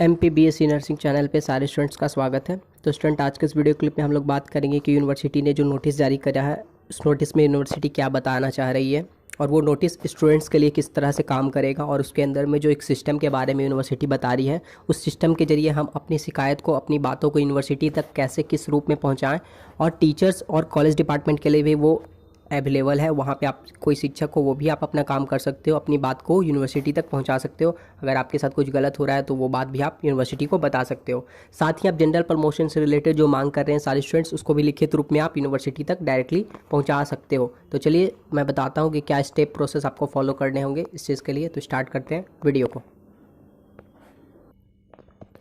MPBSC nursing channel पे सारे students का स्वागत है। तो स्टूडेंट, आज के इस वीडियो क्लिप में हम लोग बात करेंगे कि यूनिवर्सिटी ने जो नोटिस जारी करा है, उस नोटिस में यूनिवर्सिटी क्या बताना चाह रही है और वो नोटिस स्टूडेंट्स के लिए किस तरह से काम करेगा, और उसके अंदर में जो एक सिस्टम के बारे में यूनिवर्सिटी बता रही है, उस सिस्टम के जरिए हम अपनी शिकायत को, अपनी बातों को यूनिवर्सिटी तक कैसे, किस रूप में पहुँचाएँ। और टीचर्स और कॉलेज डिपार्टमेंट के लिए भी वो अवेलेबल है, वहाँ पे आप कोई शिक्षक हो वो भी आप अपना काम कर सकते हो, अपनी बात को यूनिवर्सिटी तक पहुँचा सकते हो। अगर आपके साथ कुछ गलत हो रहा है तो वो बात भी आप यूनिवर्सिटी को बता सकते हो। साथ ही आप जनरल प्रमोशन से रिलेटेड जो मांग कर रहे हैं सारे स्टूडेंट्स, उसको भी लिखित रूप में आप यूनिवर्सिटी तक डायरेक्टली पहुँचा सकते हो। तो चलिए मैं बताता हूँ कि क्या स्टेप प्रोसेस आपको फॉलो करने होंगे इस चीज़ के लिए। तो स्टार्ट करते हैं वीडियो को।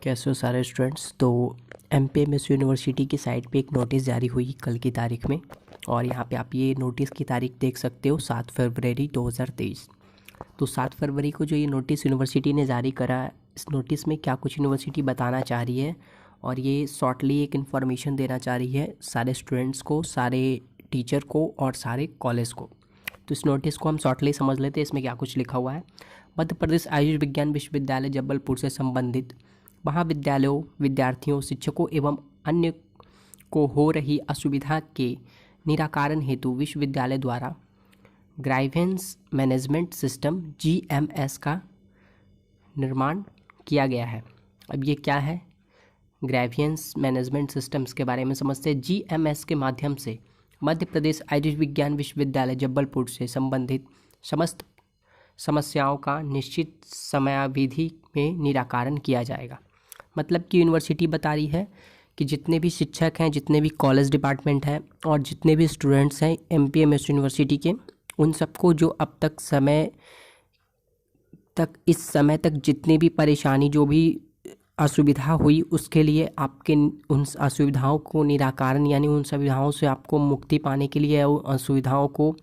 कैसे हो सारे स्टूडेंट्स। तो MPMS यूनिवर्सिटी की साइट पे एक नोटिस जारी हुई कल की तारीख में, और यहाँ पे आप ये नोटिस की तारीख देख सकते हो 7 फरवरी 2023। तो 7 फरवरी को जो ये नोटिस यूनिवर्सिटी ने जारी करा, इस नोटिस में क्या कुछ यूनिवर्सिटी बताना चाह रही है, और ये शॉर्टली एक इन्फॉर्मेशन देना चाह रही है सारे स्टूडेंट्स को, सारे टीचर को और सारे कॉलेज को। तो इस नोटिस को हम शॉर्टली समझ लेते हैं, इसमें क्या कुछ लिखा हुआ है। मध्य प्रदेश आयुर्विज्ञान विश्वविद्यालय जबलपुर से संबंधित महाविद्यालयों, विद्यार्थियों, शिक्षकों एवं अन्य को हो रही असुविधा के निराकरण हेतु विश्वविद्यालय द्वारा ग्राइवेंस मैनेजमेंट सिस्टम GMS का निर्माण किया गया है। अब ये क्या है, ग्राइवेंस मैनेजमेंट सिस्टम्स के बारे में समझते हैं। GMS के माध्यम से मध्य प्रदेश आयुर्विज्ञान विश्वविद्यालय जबलपुर से संबंधित समस्त समस्याओं का निश्चित समयावधि में निराकरण किया जाएगा। मतलब कि यूनिवर्सिटी बता रही है कि जितने भी शिक्षक हैं, जितने भी कॉलेज डिपार्टमेंट हैं और जितने भी स्टूडेंट्स हैं MPMS यूनिवर्सिटी के, उन सबको जो अब तक इस समय तक जितनी भी परेशानी, जो भी असुविधा हुई, उसके लिए आपके उन असुविधाओं को निराकरण, यानी उन सुविधाओं से आपको मुक्ति पाने के लिए, उन असुविधाओं को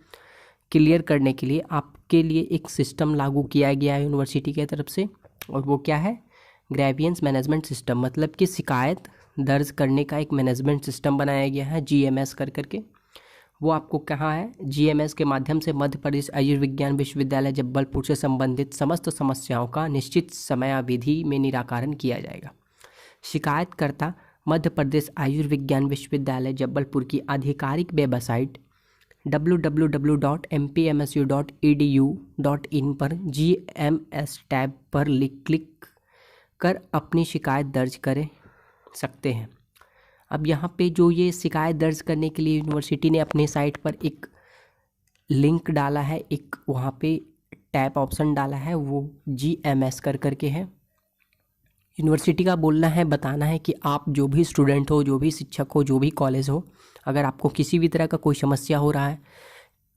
क्लियर करने के लिए आपके लिए एक सिस्टम लागू किया गया है यूनिवर्सिटी की तरफ से। और वो क्या है, ग्रेवियंस मैनेजमेंट सिस्टम। मतलब कि शिकायत दर्ज करने का एक मैनेजमेंट सिस्टम बनाया गया है GMS करके। वो आपको कहाँ है, GMS के माध्यम से मध्य प्रदेश आयुर्विज्ञान विश्वविद्यालय जबलपुर से संबंधित समस्त समस्याओं का निश्चित समयावधि में निराकरण किया जाएगा। शिकायतकर्ता मध्य प्रदेश आयुर्विज्ञान विश्वविद्यालय जबलपुर की आधिकारिक वेबसाइट www.mpmsu.edu.in पर GMS टैब पर क्लिक कर अपनी शिकायत दर्ज कर सकते हैं। अब यहाँ पे जो ये शिकायत दर्ज करने के लिए यूनिवर्सिटी ने अपने साइट पर एक लिंक डाला है, एक वहाँ पे टैब ऑप्शन डाला है, वो GMS करके है। यूनिवर्सिटी का बोलना है, बताना है कि आप जो भी स्टूडेंट हो, जो भी शिक्षक हो, जो भी कॉलेज हो, अगर आपको किसी भी तरह का कोई समस्या हो रहा है,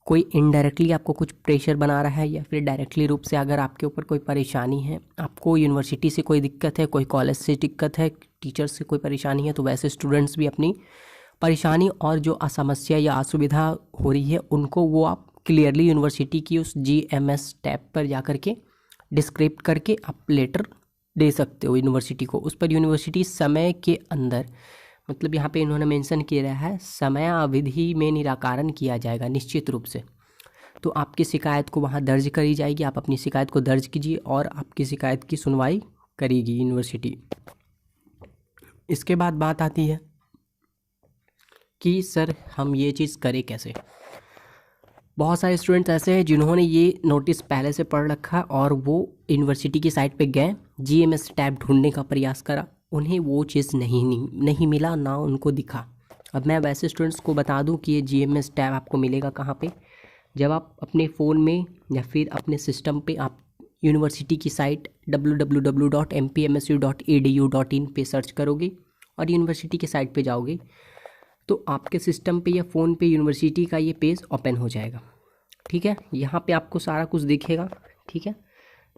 कोई इनडायरेक्टली आपको कुछ प्रेशर बना रहा है या फिर डायरेक्टली रूप से अगर आपके ऊपर कोई परेशानी है, आपको यूनिवर्सिटी से कोई दिक्कत है, कोई कॉलेज से दिक्कत है, टीचर से कोई परेशानी है, तो वैसे स्टूडेंट्स भी अपनी परेशानी और जो असमस्या या असुविधा हो रही है उनको वो आप क्लियरली यूनिवर्सिटी की उस GMS टैब पर जा करके डिस्क्रिप्ट करके आप लेटर दे सकते हो यूनिवर्सिटी को। उस पर यूनिवर्सिटी समय के अंदर, मतलब यहाँ पे इन्होंने मेंशन किया है, समयावधि में निराकरण किया जाएगा निश्चित रूप से। तो आपकी शिकायत को वहाँ दर्ज करी जाएगी, आप अपनी शिकायत को दर्ज कीजिए और आपकी शिकायत की सुनवाई करेगी यूनिवर्सिटी। इसके बाद बात आती है कि सर हम ये चीज़ करें कैसे। बहुत सारे स्टूडेंट्स ऐसे हैं जिन्होंने ये नोटिस पहले से पढ़ रखा और वो यूनिवर्सिटी की साइट पे गए, GMS टैब ढूंढने का प्रयास करा, उन्हें वो चीज़ नहीं मिला, ना उनको दिखा। अब मैं वैसे स्टूडेंट्स को बता दूं कि ये GMS टैब आपको मिलेगा कहाँ पे, जब आप अपने फ़ोन में या फिर अपने सिस्टम पे आप यूनिवर्सिटी की साइट www.mpmsu.edu.in पे सर्च करोगे और यूनिवर्सिटी की साइट पे जाओगे, तो आपके सिस्टम पे या फ़ोन पे यूनिवर्सिटी का ये पेज ओपन हो जाएगा। ठीक है, यहाँ पे आपको सारा कुछ दिखेगा। ठीक है,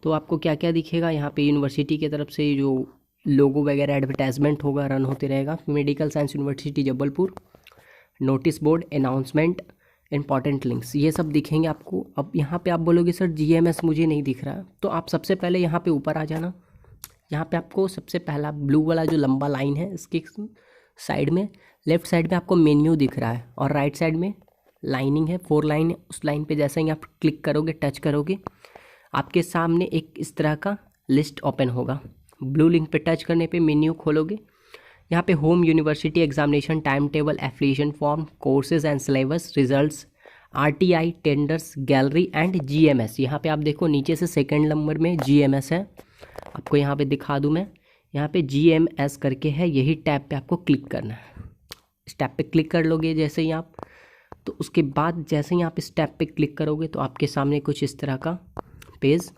तो आपको क्या क्या दिखेगा, यहाँ पे यूनिवर्सिटी की तरफ से जो लोगो वगैरह एडवर्टाइजमेंट होगा, रन होते रहेगा। Medical science university Jabalpur, notice board, announcement, important links, ये सब दिखेंगे आपको। अब यहाँ पे आप बोलोगे सर GMS मुझे नहीं दिख रहा, तो आप सबसे पहले यहाँ पे ऊपर आ जाना। यहाँ पे आपको सबसे पहला ब्लू वाला जो लंबा लाइन है, इसके साइड में लेफ्ट साइड में आपको मेन्यू दिख रहा है और राइट साइड में लाइनिंग है, 4 लाइन है। उस लाइन पे जैसे ही आप क्लिक करोगे, टच करोगे, आपके सामने एक इस तरह का लिस्ट ओपन होगा। ब्लू लिंक पे टच करने पे मेन्यू खोलोगे। यहाँ पे home university examination time table application form courses and syllabus results RTI tenders gallery and GMS. यहाँ पे आप देखो नीचे से सेकंड नंबर में जीएमएस है, आपको यहाँ पे दिखा दूँ मैं, यहाँ पे जीएमएस करके है, यही टैब पे आपको क्लिक करना है। इस टैब पे क्लिक कर लोगे जैसे ही आप, तो उसके बाद जैसे ही आप इस टैब पे क्लिक करोगे तो आपके सामने कुछ इस तरह का पेज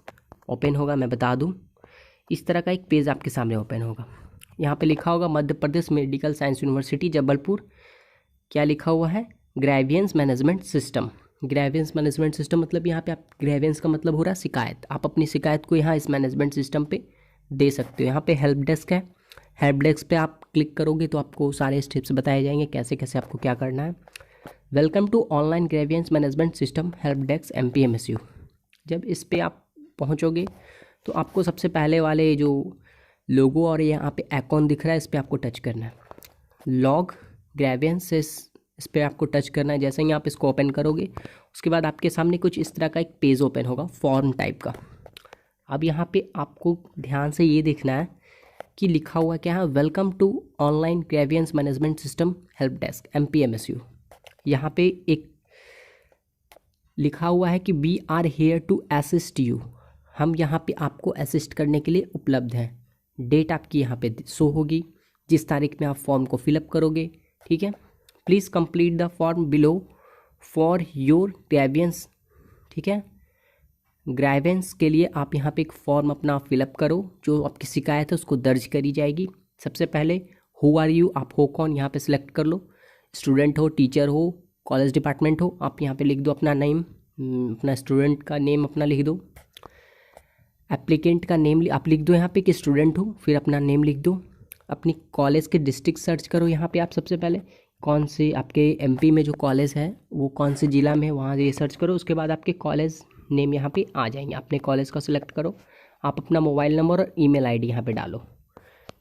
ओपन होगा। मैं बता दूं, इस तरह का एक पेज आपके सामने ओपन होगा। यहाँ पे लिखा होगा Madhya Pradesh medical science university Jabalpur. क्या लिखा हुआ है? Grievance management system. Grievance management system मतलब यहाँ पे आप, ग्रेवियंस का मतलब हो रहा है शिकायत, आप अपनी शिकायत को यहाँ इस मैनेजमेंट सिस्टम पे दे सकते हो। यहाँ पे हेल्प डेस्क है, हेल्प डेस्क पे आप क्लिक करोगे तो आपको सारे स्टेप्स बताए जाएंगे कैसे कैसे आपको क्या करना है। Welcome to online grievance management system help desk MPMSU। जब इस पे आप पहुंचोगे तो आपको सबसे पहले वाले जो लोगो और यहाँ पे आइकॉन दिख रहा है इस पर आपको टच करना है। लॉग ग्रेवियंस इस पर आपको टच करना है। जैसे ही आप इसको ओपन करोगे उसके बाद आपके सामने कुछ इस तरह का एक पेज ओपन होगा फॉर्म टाइप का। अब यहाँ पे आपको ध्यान से ये देखना है कि लिखा हुआ क्या है, welcome to online grievance management system help desk MPMSU। यहाँ पे एक लिखा हुआ है कि we are here to assist you, हम यहाँ पे आपको असिस्ट करने के लिए उपलब्ध हैं। डेट आपकी यहाँ पे शो होगी, जिस तारीख में आप फॉर्म को फिलअप करोगे, ठीक है। Please complete the form below for your grievance, ठीक है। ग्रेवियंस के लिए आप यहाँ पे एक फॉर्म अपना फिलअप करो, जो आपकी शिकायत है उसको दर्ज करी जाएगी। सबसे पहले हु आर यू, आप हो कौन, यहाँ पे सिलेक्ट कर लो। स्टूडेंट हो, टीचर हो, कॉलेज डिपार्टमेंट हो, आप यहाँ पे लिख दो अपना नेम, अपना स्टूडेंट का नेम अपना लिख दो। एप्लीकेंट का नेम आप लिख दो यहाँ पे कि स्टूडेंट हो, फिर अपना नेम लिख दो। अपनी कॉलेज के डिस्ट्रिक्ट सर्च करो यहाँ पे आप सबसे पहले, कौन से आपके MP में जो कॉलेज है वो कौन से ज़िला में है वहाँ ये सर्च करो। उसके बाद आपके कॉलेज नेम यहाँ पे आ जाएंगे, अपने कॉलेज का सिलेक्ट करो। आप अपना मोबाइल नंबर और email ID यहाँ पे डालो,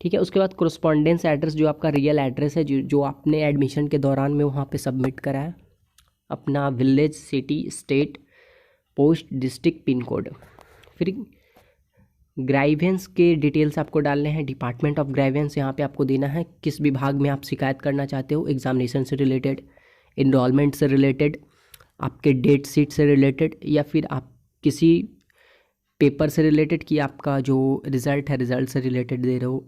ठीक है। उसके बाद कोरस्पॉन्डेंस एड्रेस, जो आपका रियल एड्रेस है, जो आपने एडमिशन के दौरान में वहाँ पे सबमिट करा है, अपना village, city, state, post, district, pin code. फिर ग्रेवियंस के डिटेल्स आपको डालने हैं। डिपार्टमेंट ऑफ ग्रेवियंस यहाँ पे आपको देना है, किस विभाग में आप शिकायत करना चाहते हो, एग्जामिनेशन से रिलेटेड, इनरोलमेंट से रिलेटेड, आपके डेट शीट से रिलेटेड, या फिर आप किसी पेपर से रिलेटेड कि आपका जो रिज़ल्ट है रिज़ल्ट से रिलेटेड दे रहे हो,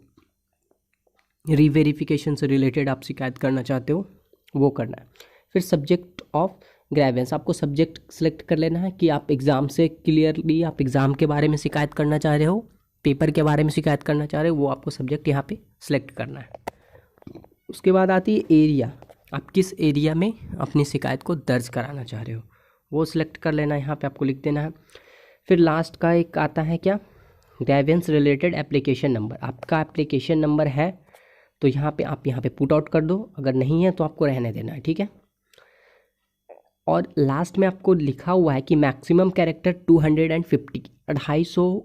रीवेरिफिकेशन से रिलेटेड आप शिकायत करना चाहते हो, वो करना है। फिर सब्जेक्ट ऑफ ग्रेवियंस, आपको सब्जेक्ट सेलेक्ट कर लेना है कि आप एग्ज़ाम से क्लियरली आप एग्ज़ाम के बारे में शिकायत करना चाह रहे हो, पेपर के बारे में शिकायत करना चाह रहे हो, वो आपको सब्जेक्ट यहाँ पे सिलेक्ट करना है। उसके बाद आती है एरिया, आप किस एरिया में अपनी शिकायत को दर्ज कराना चाह रहे हो वो सिलेक्ट कर लेना है, यहाँ पे आपको लिख देना है। फिर लास्ट का एक आता है क्या, ग्रेवियंस रिलेटेड एप्लीकेशन नंबर। आपका एप्लीकेशन नंबर है तो यहाँ पे आप यहाँ पे पुट आउट कर दो, अगर नहीं है तो आपको रहने देना है, ठीक है। और लास्ट में आपको लिखा हुआ है कि मैक्सिमम कैरेक्टर 250, 250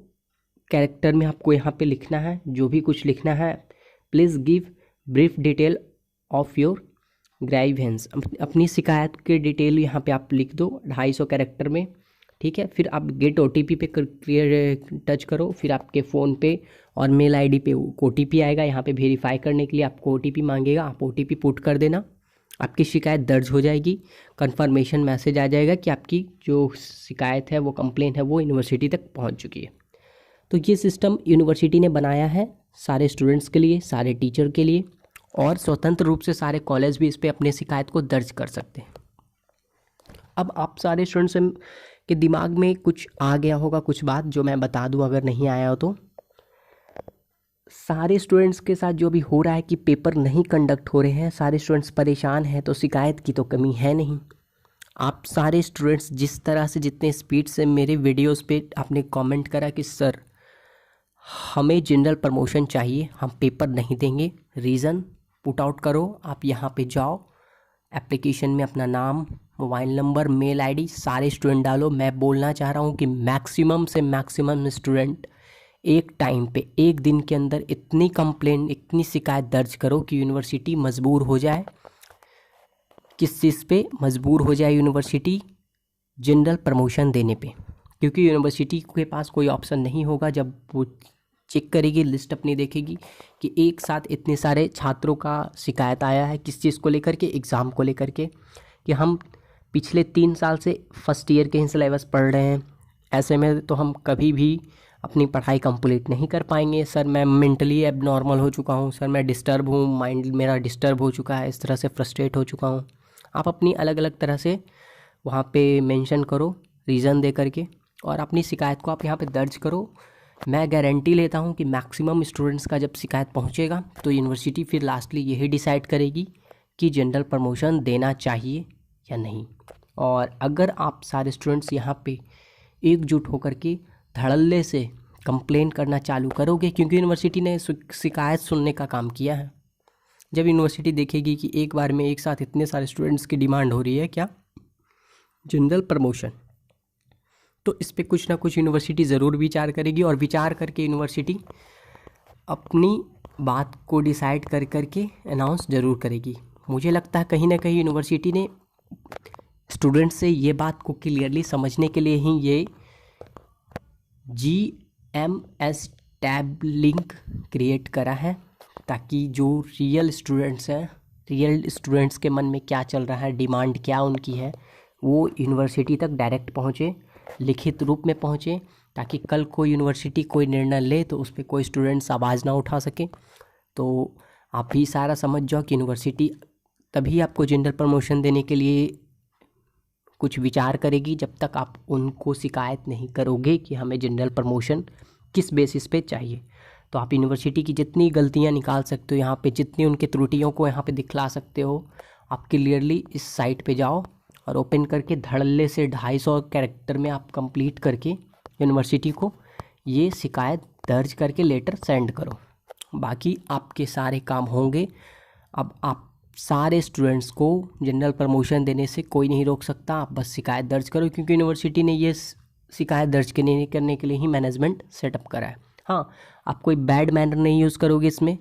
कैरेक्टर में आपको यहाँ पे लिखना है जो भी कुछ लिखना है। Please give brief detail of your grievance, अपनी शिकायत के डिटेल यहाँ पे आप लिख दो 250 कैरेक्टर में, ठीक है। फिर आप गेट OTP पे टच करो, फिर आपके फ़ोन पे और मेल ID पे OTP आएगा, यहाँ पे वेरीफाई करने के लिए आपको OTP मांगेगा, आप OTP पुट कर देना, आपकी शिकायत दर्ज हो जाएगी। कंफर्मेशन मैसेज आ जाएगा कि आपकी जो शिकायत है वो कंप्लेंट है वो यूनिवर्सिटी तक पहुंच चुकी है। तो ये सिस्टम यूनिवर्सिटी ने बनाया है सारे स्टूडेंट्स के लिए, सारे टीचर के लिए, और स्वतंत्र रूप से सारे कॉलेज भी इस पर अपने शिकायत को दर्ज कर सकते हैं। अब आप सारे स्टूडेंट्स के दिमाग में कुछ आ गया होगा, कुछ बात जो मैं बता दूं अगर नहीं आया हो तो। सारे स्टूडेंट्स के साथ जो भी हो रहा है कि पेपर नहीं कंडक्ट हो रहे हैं, सारे स्टूडेंट्स परेशान हैं, तो शिकायत की तो कमी है नहीं। आप सारे स्टूडेंट्स जिस तरह से, जितने स्पीड से मेरे वीडियोस पे आपने कमेंट करा कि सर हमें जनरल प्रमोशन चाहिए, हम पेपर नहीं देंगे, रीज़न पुट आउट करो। आप यहाँ पे जाओ, एप्लीकेशन में अपना नाम, मोबाइल नंबर, मेल ID सारे स्टूडेंट डालो। मैं बोलना चाह रहा हूँ कि मैक्सिमम से मैक्सिमम स्टूडेंट एक टाइम पे, एक दिन के अंदर इतनी कंप्लेंट, इतनी शिकायत दर्ज करो कि यूनिवर्सिटी मजबूर हो जाए। किस चीज़ पे मजबूर हो जाए यूनिवर्सिटी? जनरल प्रमोशन देने पे, क्योंकि यूनिवर्सिटी के पास कोई ऑप्शन नहीं होगा जब वो चेक करेगी, लिस्ट अपनी देखेगी कि एक साथ इतने सारे छात्रों का शिकायत आया है किस चीज़ को लेकर के, एग्ज़ाम को लेकर के, कि हम पिछले 3 साल से फर्स्ट ईयर के ही सिलेबस पढ़ रहे हैं, ऐसे में तो हम कभी भी अपनी पढ़ाई कंप्लीट नहीं कर पाएंगे। सर मैं मेंटली एबनॉर्मल हो चुका हूँ, सर मैं डिस्टर्ब हूँ, माइंड मेरा डिस्टर्ब हो चुका है, इस तरह से फ्रस्ट्रेट हो चुका हूँ। आप अपनी अलग अलग तरह से वहाँ पे मेंशन करो रीज़न दे करके, और अपनी शिकायत को आप यहाँ पे दर्ज करो। मैं गारंटी लेता हूँ कि मैक्सिमम स्टूडेंट्स का जब शिकायत पहुँचेगा तो यूनिवर्सिटी फिर लास्टली यही डिसाइड करेगी कि जनरल प्रमोशन देना चाहिए या नहीं। और अगर आप सारे स्टूडेंट्स यहाँ पे एकजुट होकर के धड़ल्ले से कंप्लेन करना चालू करोगे, क्योंकि यूनिवर्सिटी ने शिकायत सुनने का काम किया है। जब यूनिवर्सिटी देखेगी कि एक बार में एक साथ इतने सारे स्टूडेंट्स की डिमांड हो रही है क्या जनरल प्रमोशन, तो इस पे कुछ ना कुछ यूनिवर्सिटी ज़रूर विचार करेगी, और विचार करके यूनिवर्सिटी अपनी बात को डिसाइड कर करके अनाउंस ज़रूर करेगी। मुझे लगता है कहीं ना कहीं यूनिवर्सिटी ने स्टूडेंट्स से ये बात को क्लियरली समझने के लिए ही ये GMS टैब लिंक क्रिएट करा है, ताकि जो रियल स्टूडेंट्स हैं, रियल स्टूडेंट्स के मन में क्या चल रहा है, डिमांड क्या उनकी है, वो यूनिवर्सिटी तक डायरेक्ट पहुँचे, लिखित रूप में पहुँचे, ताकि कल को यूनिवर्सिटी कोई निर्णय ले तो उस पर कोई स्टूडेंट्स आवाज़ ना उठा सके। तो आप भी सारा समझ जाओ कि यूनिवर्सिटी तभी आपको जनरल प्रमोशन देने के लिए कुछ विचार करेगी जब तक आप उनको शिकायत नहीं करोगे कि हमें जनरल प्रमोशन किस बेसिस पे चाहिए। तो आप यूनिवर्सिटी की जितनी गलतियां निकाल सकते हो यहाँ पे, जितनी उनके त्रुटियों को यहाँ पे दिखला सकते हो, आप क्लियरली इस साइट पे जाओ और ओपन करके धड़ल्ले से 250 कैरेक्टर में आप कंप्लीट करके यूनिवर्सिटी को ये शिकायत दर्ज करके लेटर सेंड करो। बाकी आपके सारे काम होंगे। अब आप सारे स्टूडेंट्स को जनरल प्रमोशन देने से कोई नहीं रोक सकता, आप बस शिकायत दर्ज करो, क्योंकि यूनिवर्सिटी ने ये शिकायत दर्ज करने के लिए ही मैनेजमेंट सेटअप करा है। हाँ, आप कोई बैड मैनर नहीं यूज़ करोगे इसमें।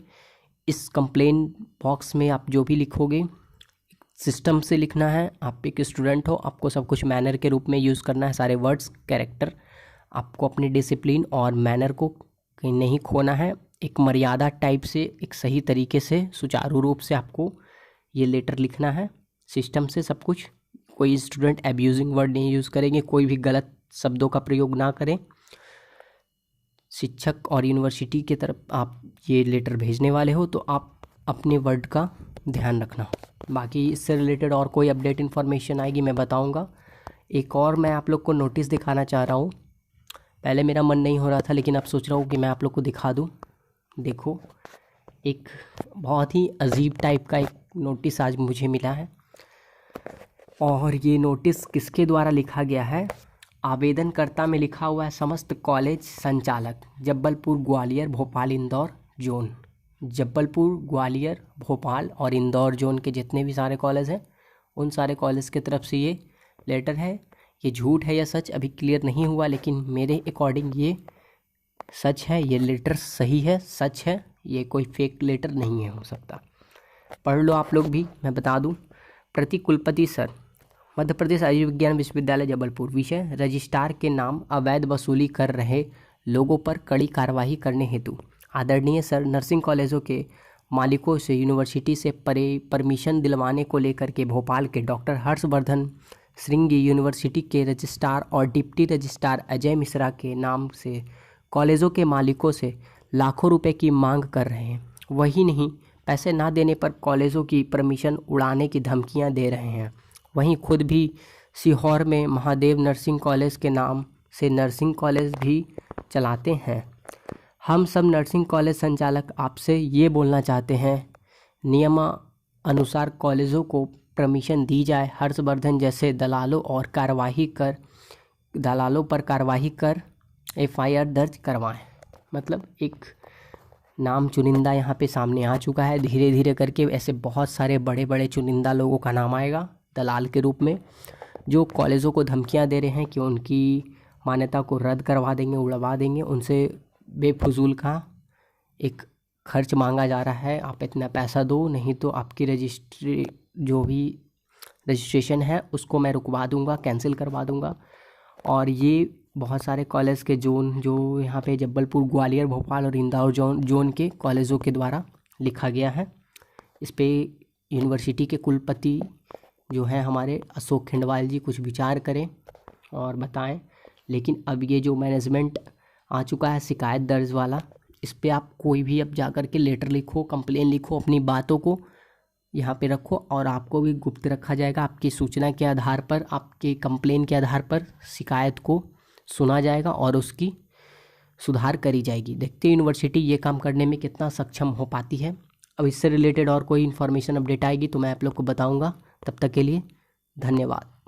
इस कंप्लेन बॉक्स में आप जो भी लिखोगे सिस्टम से लिखना है। आप एक स्टूडेंट हो, आपको सब कुछ मैनर के रूप में यूज़ करना है, सारे वर्ड्स कैरेक्टर। आपको अपनी डिसिप्लिन और मैनर को कहीं नहीं खोना है। एक मर्यादा टाइप से, एक सही तरीके से, सुचारू रूप से आपको ये लेटर लिखना है सिस्टम से सब कुछ। कोई स्टूडेंट एब्यूजिंग वर्ड नहीं यूज़ करेंगे, कोई भी गलत शब्दों का प्रयोग ना करें। शिक्षक और यूनिवर्सिटी की तरफ आप ये लेटर भेजने वाले हो तो आप अपने वर्ड का ध्यान रखना। बाकी इससे रिलेटेड और कोई अपडेट इन्फॉर्मेशन आएगी मैं बताऊंगा। एक और मैं आप लोग को नोटिस दिखाना चाह रहा हूँ। पहले मेरा मन नहीं हो रहा था, लेकिन अब सोच रहा हूँ कि मैं आप लोग को दिखा दूँ। देखो, एक बहुत ही अजीब टाइप का एक नोटिस आज मुझे मिला है, और ये नोटिस किसके द्वारा लिखा गया है? आवेदनकर्ता में लिखा हुआ है समस्त कॉलेज संचालक, जबलपुर, ग्वालियर, भोपाल, इंदौर जोन। जबलपुर, ग्वालियर, भोपाल और इंदौर जोन के जितने भी सारे कॉलेज हैं, उन सारे कॉलेज की तरफ से ये लेटर है। ये झूठ है या सच अभी क्लियर नहीं हुआ, लेकिन मेरे अकॉर्डिंग ये सच है। ये लेटर सही है, सच है, ये कोई फेक लेटर नहीं है हो सकता। पढ़ लो आप लोग भी, मैं बता दूं। प्रति कुलपति सर, मध्य प्रदेश आयुर्विज्ञान विश्वविद्यालय जबलपुर। विषय, रजिस्ट्रार के नाम अवैध वसूली कर रहे लोगों पर कड़ी कार्रवाई करने हेतु आदरणीय सर, नर्सिंग कॉलेजों के मालिकों से यूनिवर्सिटी से परमिशन दिलवाने को लेकर के भोपाल के डॉक्टर हर्षवर्धन श्रृंगी, यूनिवर्सिटी के रजिस्ट्रार और डिप्टी रजिस्ट्रार अजय मिश्रा के नाम से कॉलेजों के मालिकों से लाखों रुपए की मांग कर रहे हैं। वही नहीं, पैसे ना देने पर कॉलेजों की परमिशन उड़ाने की धमकियां दे रहे हैं। वहीं खुद भी सीहोर में महादेव नर्सिंग कॉलेज के नाम से नर्सिंग कॉलेज भी चलाते हैं। हम सब नर्सिंग कॉलेज संचालक आपसे ये बोलना चाहते हैं, नियमानुसार कॉलेजों को परमिशन दी जाए। हर्षवर्धन जैसे दलालों पर कार्रवाई कर FIR दर्ज करवाएं। मतलब एक नाम चुनिंदा यहाँ पे सामने आ चुका है। धीरे धीरे करके ऐसे बहुत सारे बड़े बड़े चुनिंदा लोगों का नाम आएगा दलाल के रूप में, जो कॉलेजों को धमकियाँ दे रहे हैं कि उनकी मान्यता को रद्द करवा देंगे, उड़वा देंगे। उनसे बेफजूल का एक खर्च मांगा जा रहा है, आप इतना पैसा दो, नहीं तो आपकी रजिस्ट्रेशन है उसको मैं रुकवा दूंगा, कैंसिल करवा दूंगा। और ये बहुत सारे कॉलेज के जोन जो यहाँ पे जबलपुर, ग्वालियर, भोपाल और इंदौर जोन के कॉलेजों के द्वारा लिखा गया है। इस पे यूनिवर्सिटी के कुलपति जो है हमारे अशोक खिंडवाल जी कुछ विचार करें और बताएं। लेकिन अब ये जो मैनेजमेंट आ चुका है शिकायत दर्ज वाला, इस पे आप कोई भी अब जा कर के लेटर लिखो, कंप्लेन लिखो, अपनी बातों को यहाँ पे रखो और आपको भी गुप्त रखा जाएगा। आपकी सूचना के आधार पर, आपके कंप्लेन के आधार पर शिकायत को सुना जाएगा और उसकी सुधार करी जाएगी। देखते हैं यूनिवर्सिटी ये काम करने में कितना सक्षम हो पाती है। अब इससे रिलेटेड और कोई इन्फॉर्मेशन अपडेट आएगी तो मैं आप लोग को बताऊंगा। तब तक के लिए धन्यवाद।